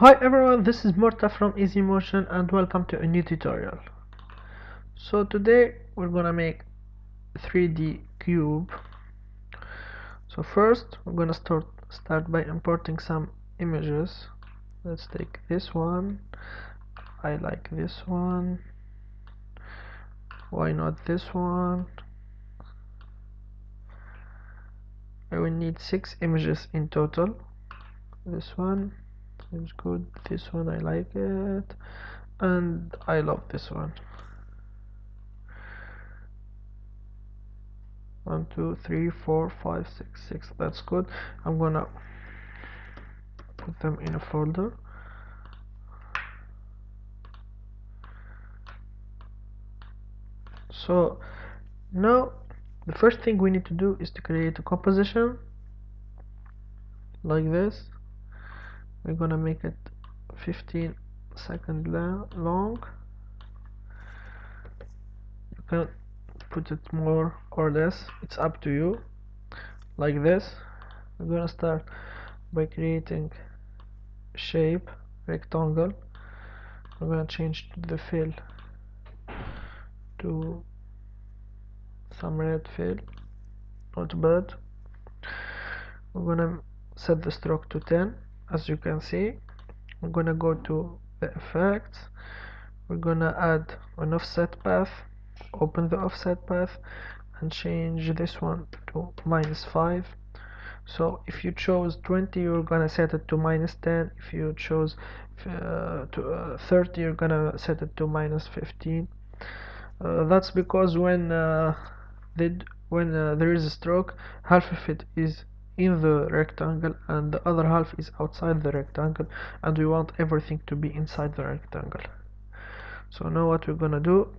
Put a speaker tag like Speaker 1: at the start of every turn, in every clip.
Speaker 1: Hi everyone, this is Morta from Easy Motion and welcome to a new tutorial. So today we're gonna make 3D cube. So first we're gonna start by importing some images. Let's take this one. I like this one. Why not this one? I will need 6 images in total. This one seems good. This one I like it. And I love this one. 1 2 3 4 5 6 6. That's good. I'm gonna put them in a folder. So now the first thing we need to do is to create a composition like this. We're gonna make it 15-second long. You can put it more or less, it's up to you. Like this. We're gonna start by creating shape rectangle. We're gonna change the fill to some red fill, not bad. We're gonna set the stroke to 10. As you can see, we're gonna go to the effects. We're gonna add an offset path. Open the offset path and change this one to -5. So if you chose 20, you're gonna set it to -10. If you chose 30, you're gonna set it to -15. That's because when there is a stroke, half of it is in the rectangle and the other half is outside the rectangle, and we want everything to be inside the rectangle. So now what we're gonna do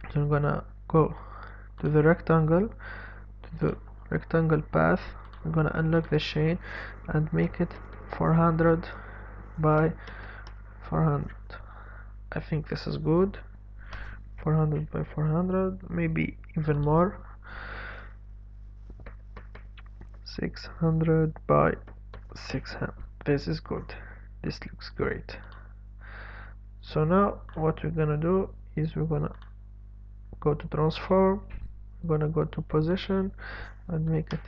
Speaker 1: is we're gonna go to the rectangle path. We're gonna unlock the chain and make it 400 by 400. I think this is good. 400 by 400, maybe even more. 600 by 600. This is good. This looks great. So now what we're gonna do is we're gonna go to transform. We're gonna go to position and make it.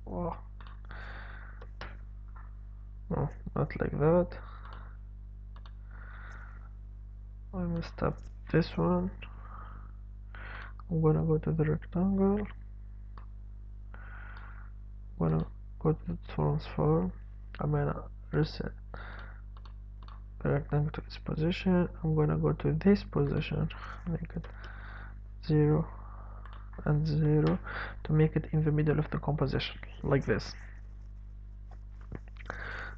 Speaker 1: Oh, no, not like that. I messed up this one. I'm gonna go to the rectangle. I'm gonna go to the transform. I'm gonna reset the rectangle to its position. I'm gonna go to this position, make it 0 and 0 to make it in the middle of the composition, like this.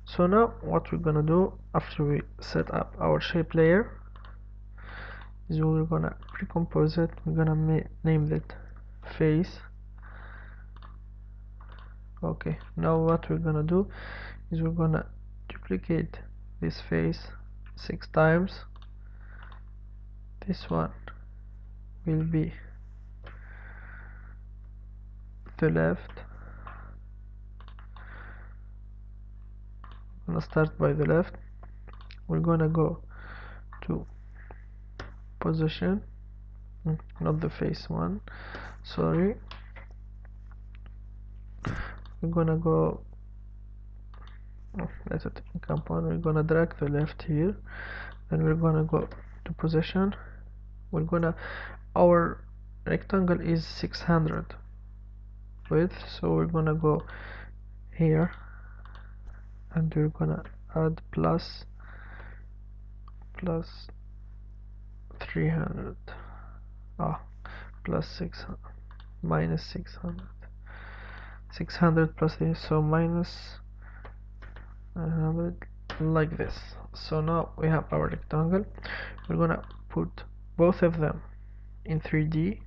Speaker 1: So now what we're gonna do after we set up our shape layer is we're gonna pre-compose it. We're gonna name it face. Okay, now what we're gonna do is we're gonna duplicate this face 6 times. This one will be the left. I'm gonna start by the left. We're gonna go to position, not the face one, sorry. We're gonna go, let it in compound. We're gonna drag the left here, then we're gonna go to position. We're gonna, our rectangle is 600 width, so we're gonna go here and we're gonna add plus 300, plus 600, minus 600, 600 plus 3, so minus 900, like this. So now we have our rectangle. We're gonna put both of them in 3D.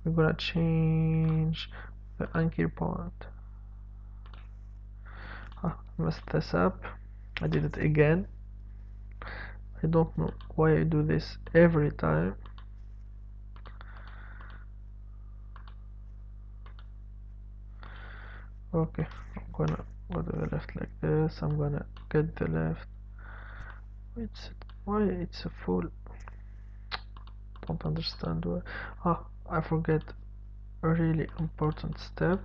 Speaker 1: We're gonna change the anchor point. Messed this up. I did it again. I don't know why I do this every time. Okay, I'm gonna go to the left like this. I'm gonna get the left. Why it's a full, don't understand why. I forget a really important step.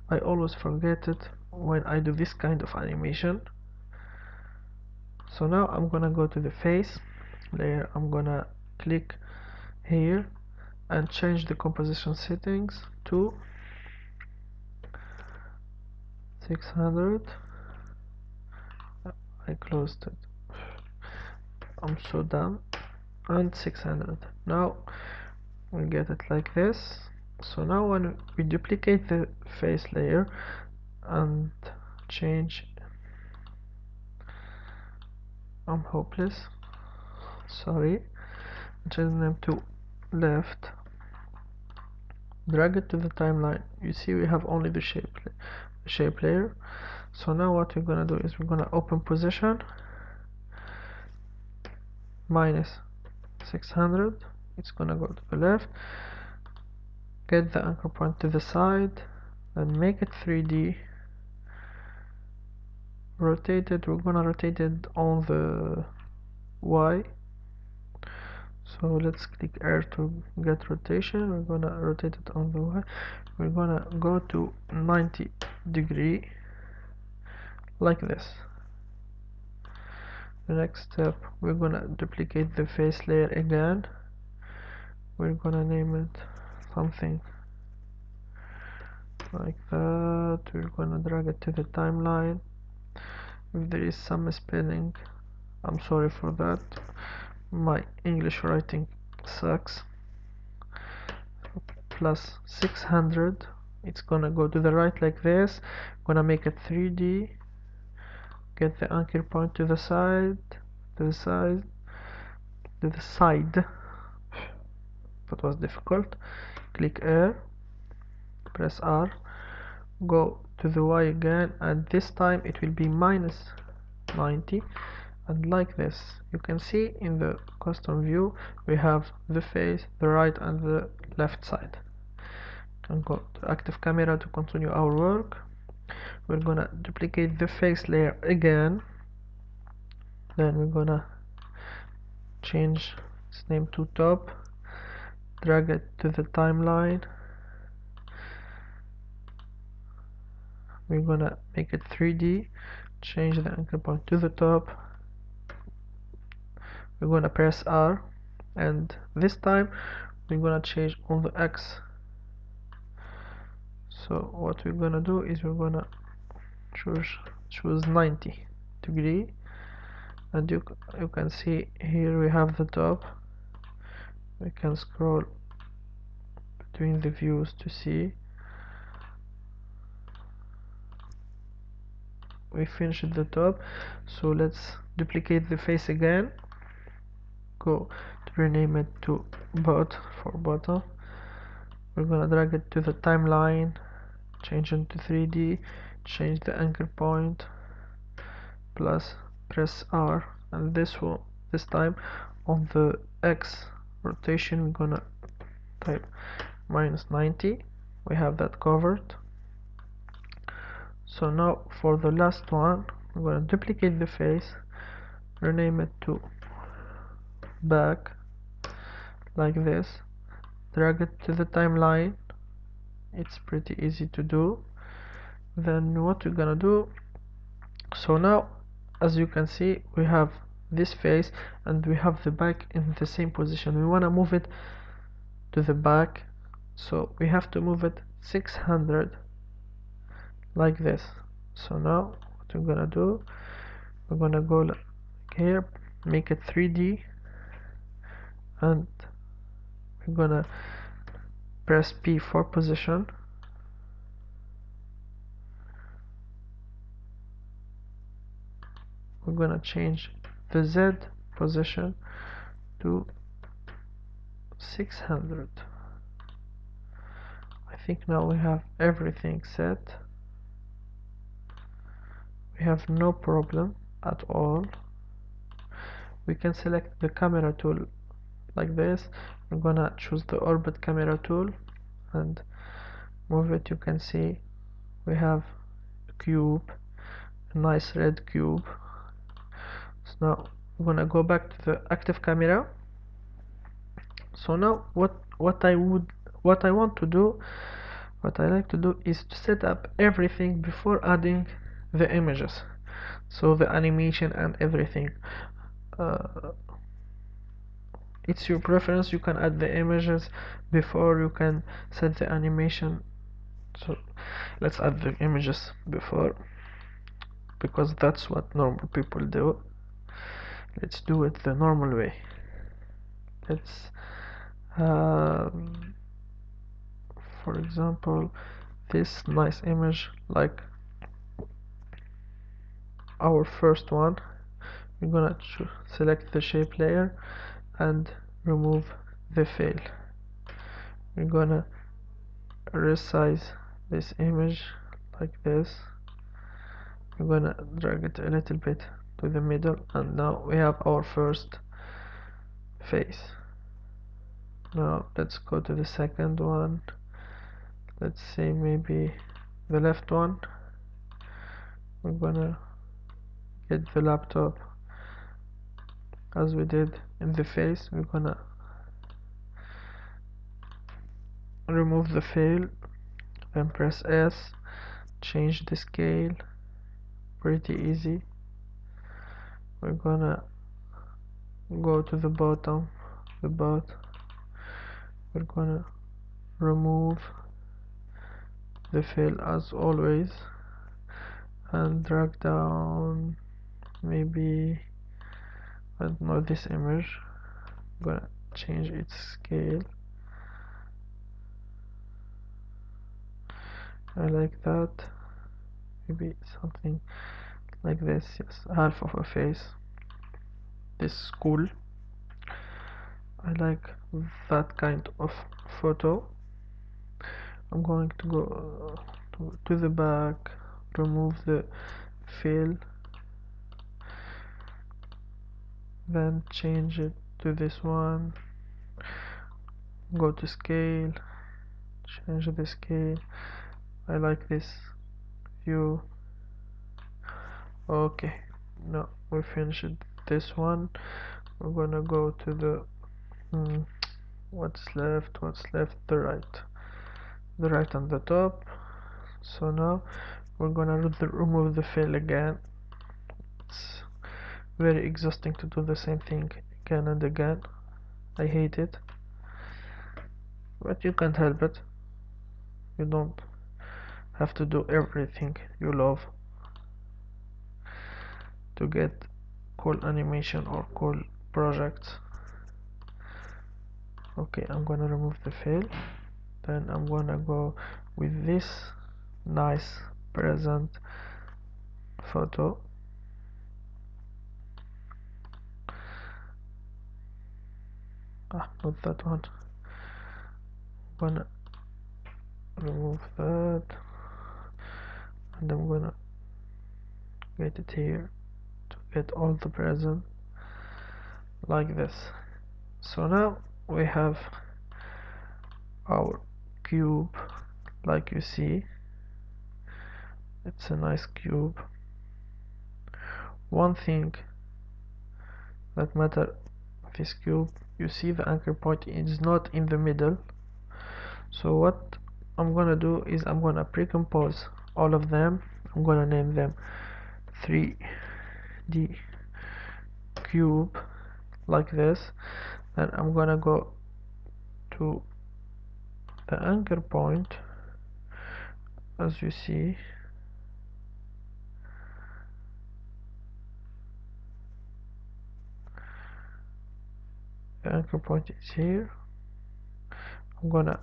Speaker 1: I always forget it when I do this kind of animation. So now I'm gonna go to the face layer. I'm gonna click here and change the composition settings to 600. I closed it. I'm so dumb. And 600. Now we get it like this. So now when we duplicate the face layer and change, I'm hopeless, sorry, change the name to left, drag it to the timeline. You see we have only the shape layer. So now what we're gonna do is we're gonna open position minus 600. It's gonna go to the left, get the anchor point to the side, and make it 3D. Rotate it. We're gonna rotate it on the Y. So let's click R to get rotation. We're gonna rotate it on the Y. We're gonna go to 90°, like this. The next step, we're gonna duplicate the face layer again. We're gonna name it something like that. We're gonna drag it to the timeline. If there is some spelling, I'm sorry for that. My English writing sucks. Plus 600. It's gonna go to the right like this. Gonna make it 3D. Get the anchor point to the side, to the side, to the side. That was difficult. Click R, press R, go to the Y again, and this time it will be minus 90. And like this, you can see in the custom view we have the face, the right and the left side. And go to active camera to continue our work. We're gonna duplicate the face layer again. Then we're gonna change its name to top, drag it to the timeline. We're gonna make it 3D, change the anchor point to the top. We're gonna press R, and this time we're gonna change on the X. So what we're gonna do is we're gonna choose 90°, and you can see here we have the top. We can scroll between the views to see. We finished the top, so let's duplicate the face again. Go to rename it to bot for bottom. We're gonna drag it to the timeline, change it to 3D, change the anchor point, plus press R, and this time on the X rotation we're gonna type minus 90. We have that covered. So now for the last one, we're gonna duplicate the face, rename it to back, like this, drag it to the timeline. It's pretty easy to do. Then what we're gonna do, so now as you can see we have this face and we have the back in the same position. We want to move it to the back, so we have to move it 600, like this. So now what we're gonna do, we're gonna go like here, make it 3D, and we're gonna press P for position. We're gonna change the Z position to 600. I think now we have everything set. We have no problem at all. We can select the camera tool like this. We're gonna choose the orbit camera tool and move it. You can see we have cube, a nice red cube. So now I'm gonna go back to the active camera. So now what I want to do, what I like to do is to set up everything before adding the images, so the animation and everything. It's your preference, you can add the images before you can set the animation. So let's add the images before, because that's what normal people do. Let's do it the normal way. Let's for example, this nice image, like our first one, we're gonna select the shape layer and remove the fill. We're gonna resize this image like this. We're gonna drag it a little bit to the middle, and now we have our first face. Now let's go to the second one. Let's say maybe the left one. We're gonna get the laptop as we did in the face. We're gonna remove the fill, then press S, change the scale, pretty easy. We're gonna go to the bottom, we're gonna remove the fill as always and drag down maybe, I don't know, this image. I'm gonna change its scale. I like that. Maybe something like this. Yes, half of a face. This is cool. I like that kind of photo. I'm going to go to the back, remove the fill, then change it to this one, go to scale, change the scale. I like this view. Okay, now we finished this one. We're gonna go to the what's left, the right on the top. So now we're gonna remove the fill again. It's very exhausting to do the same thing again and again. I hate it, but you can't help it. You don't have to do everything you love to get cool animation or cool projects. Okay, I'm gonna remove the fill, then I'm gonna go with this nice present photo. Not that one. I'm gonna remove that, and I'm gonna get it here to get all the present like this. So now we have our cube, like you see. It's a nice cube. One thing that matter with this cube, you see the anchor point is not in the middle. So what I'm gonna do is I'm gonna pre-compose all of them. I'm gonna name them 3D cube like this. Then I'm gonna go to the anchor point, as you see. The anchor point is here. I'm gonna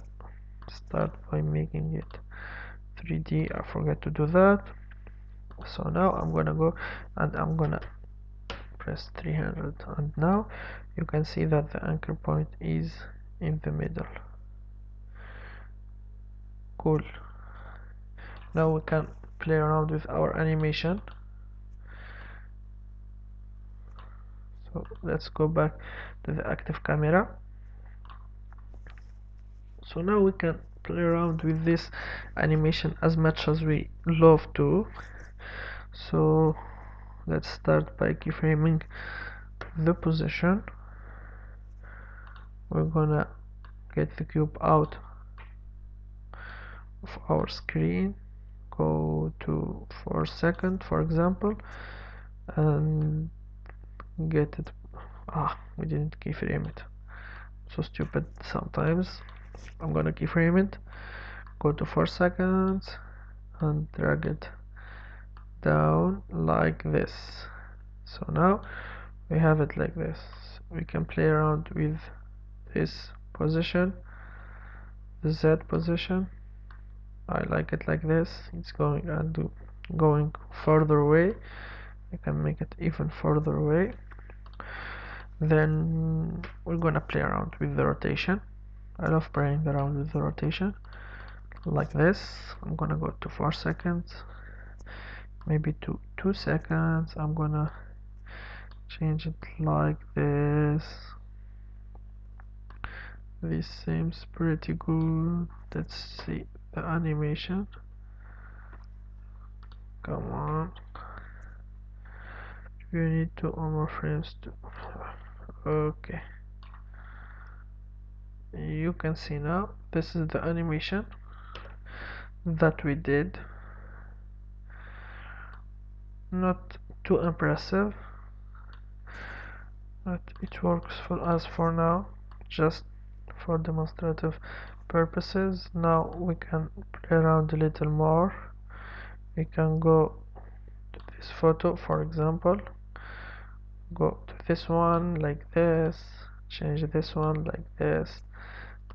Speaker 1: start by making it 3D. I forgot to do that. So now I'm gonna go and I'm gonna press 300, and now you can see that the anchor point is in the middle. Cool. Now we can play around with our animation. So let's go back to the active camera. So now we can play around with this animation as much as we love to. So let's start by keyframing the position. We're gonna get the cube out of our screen, go to 4 seconds for example, and get it. We didn't keyframe it, so stupid sometimes. I'm gonna keyframe it, go to 4 seconds and drag it down like this. So now we have it like this. We can play around with this position, the Z position. I like it like this. It's going and going further away. I can make it even further away. Then we're gonna play around with the rotation. I love playing around with the rotation like this. I'm gonna go to 4 seconds, maybe to 2 seconds. I'm gonna change it like this. This seems pretty good. Let's see the animation. Come on, you need 2 or more frames to okay, you can see now this is the animation that we did. Not too impressive, but it works for us for now, just for demonstrative purposes. Now we can play around a little more. We can go to this photo for example, go to this one like this, change this one like this,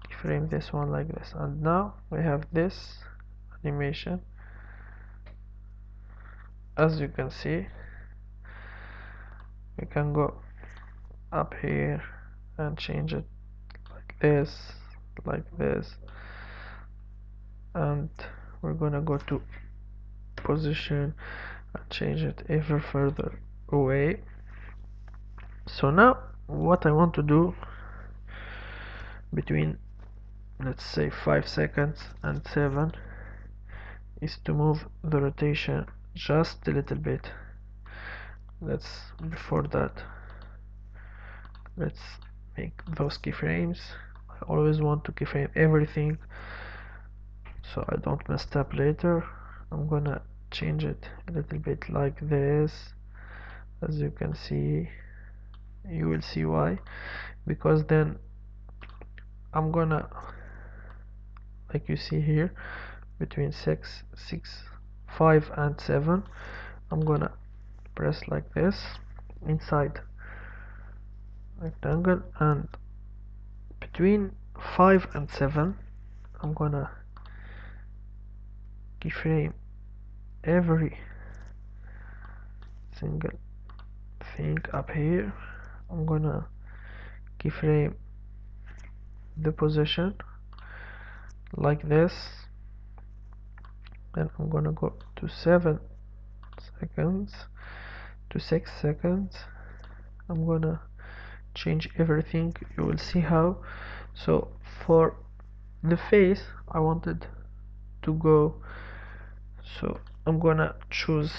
Speaker 1: keyframe this one like this, and now we have this animation. As you can see, we can go up here and change it like this, and we're gonna go to position and change it ever further away. So now what I want to do between, let's say, 5 seconds and 7 is to move the rotation just a little bit. Before that, let's make those keyframes. I always want to keyframe everything so I don't mess up later. I'm gonna change it a little bit like this. As you can see, you will see why, because then I'm gonna, like you see here, between 5 and 7, I'm gonna press like this inside rectangle, and between 5 and 7 I'm gonna keyframe every single thing up here. I'm gonna keyframe the position like this, and I'm gonna go to 7 seconds to 6 seconds. I'm gonna change everything, you will see how. So for the face I wanted to go, so I'm gonna choose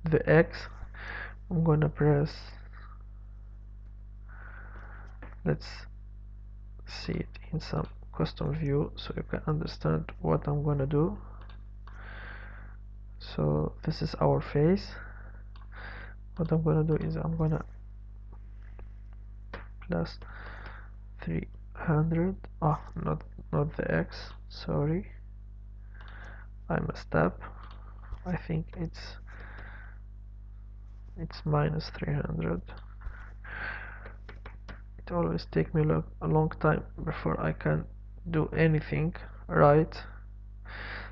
Speaker 1: the X. I'm gonna press, let's see it in some custom view so you can understand what I'm gonna do. So this is our face. What I'm gonna do is I'm gonna plus 300, not the X, sorry, I messed up. I think it's minus 300. It always takes me a long time before I can do anything right.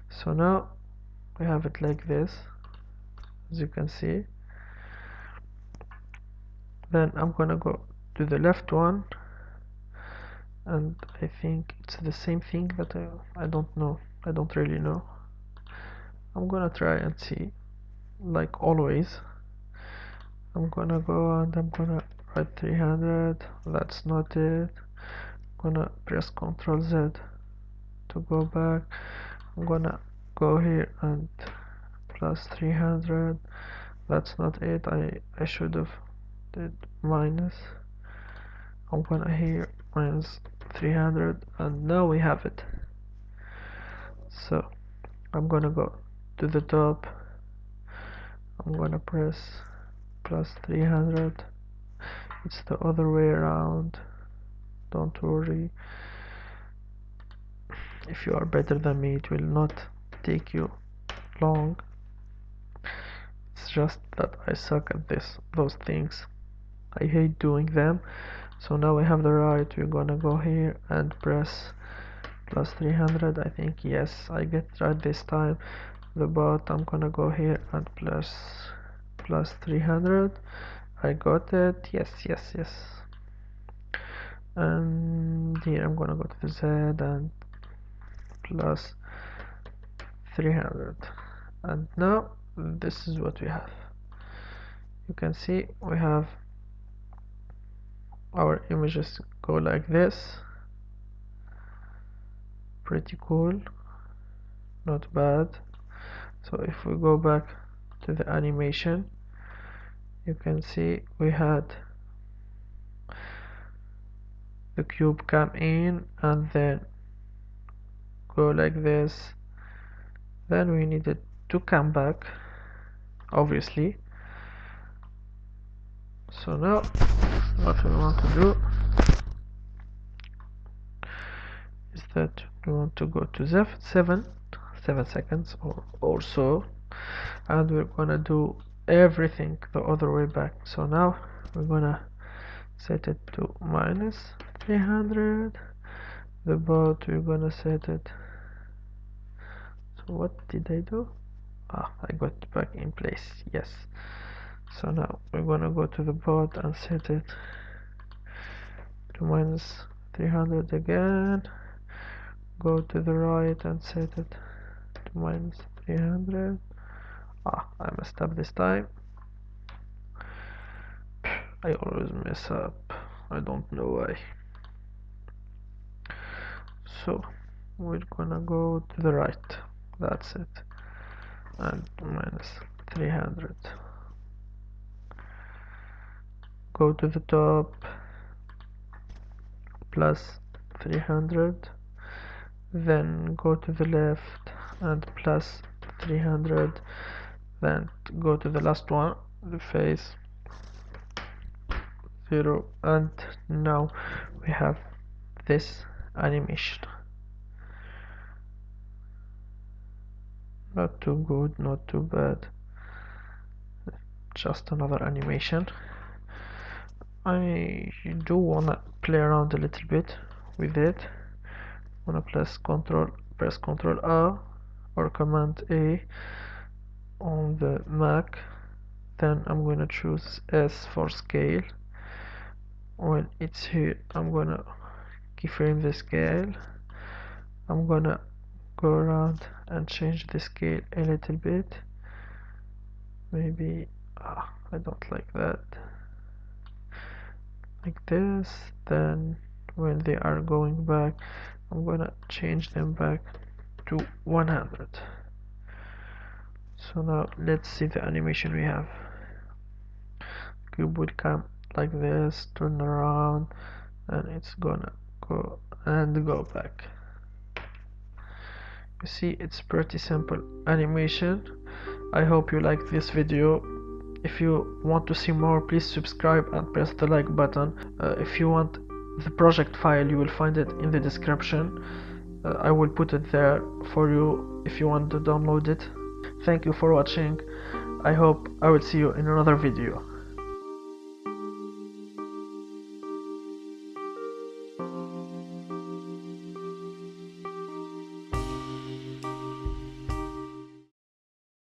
Speaker 1: So now we have it like this, as you can see. Then I'm gonna go to the left one, and I think it's the same thing, but I don't know, I don't really know. I'm gonna try and see, like always. I'm gonna go and I'm gonna write 300, that's not it. I'm gonna press Ctrl Z to to go back. I'm gonna go here and plus 300. That's not it. I should have did minus. I'm gonna here minus 300, and now we have it. So I'm gonna go to the top. I'm gonna press plus 300. It's the other way around. Don't worry. If you are better than me, it will not take you long. It's just that I suck at those things. I hate doing them. So now we have the right. We're gonna go here and press plus 300. I think yes, I get right this time. The bot, I'm gonna go here and plus 300. I got it. Yes. And here I'm gonna go to the Z and plus 300. And now this is what we have. You can see we have our images go like this. Pretty cool, not bad. So if we go back to the animation, you can see we had the cube come in and then go like this. Then we needed to come back, obviously. So now what we want to do is that we want to go to 7 seconds or so, and we're gonna do everything the other way back. So now we're gonna set it to minus 300. The bot, we're gonna set it. So what did I do? I got back in place. Yes. So now we're gonna go to the bot and set it to minus 300 again. Go to the right and set it to minus 300. I messed up this time. I always mess up. I don't know why. So we're gonna go to the right. That's it. And minus 300. Go to the top. Plus 300. Then go to the left and plus 300. Then go to the last one, the face, 0, and now we have this animation. Not too good, not too bad, just another animation. I do wanna play around a little bit with it. Wanna press Ctrl A or Command A on the Mac. Then I'm gonna choose S for scale. When it's here, I'm gonna keyframe the scale. I'm gonna go around and change the scale a little bit. Maybe I don't like that. Like this. Then when they are going back, I'm gonna change them back to 100. So now let's see the animation we have. Cube will come like this, turn around, and it's gonna go and go back. You see, it's pretty simple animation. I hope you liked this video. If you want to see more, please subscribe and press the like button. If you want the project file, you will find it in the description. I will put it there for you if you want to download it. Thank you for watching. I hope I will see you in another video.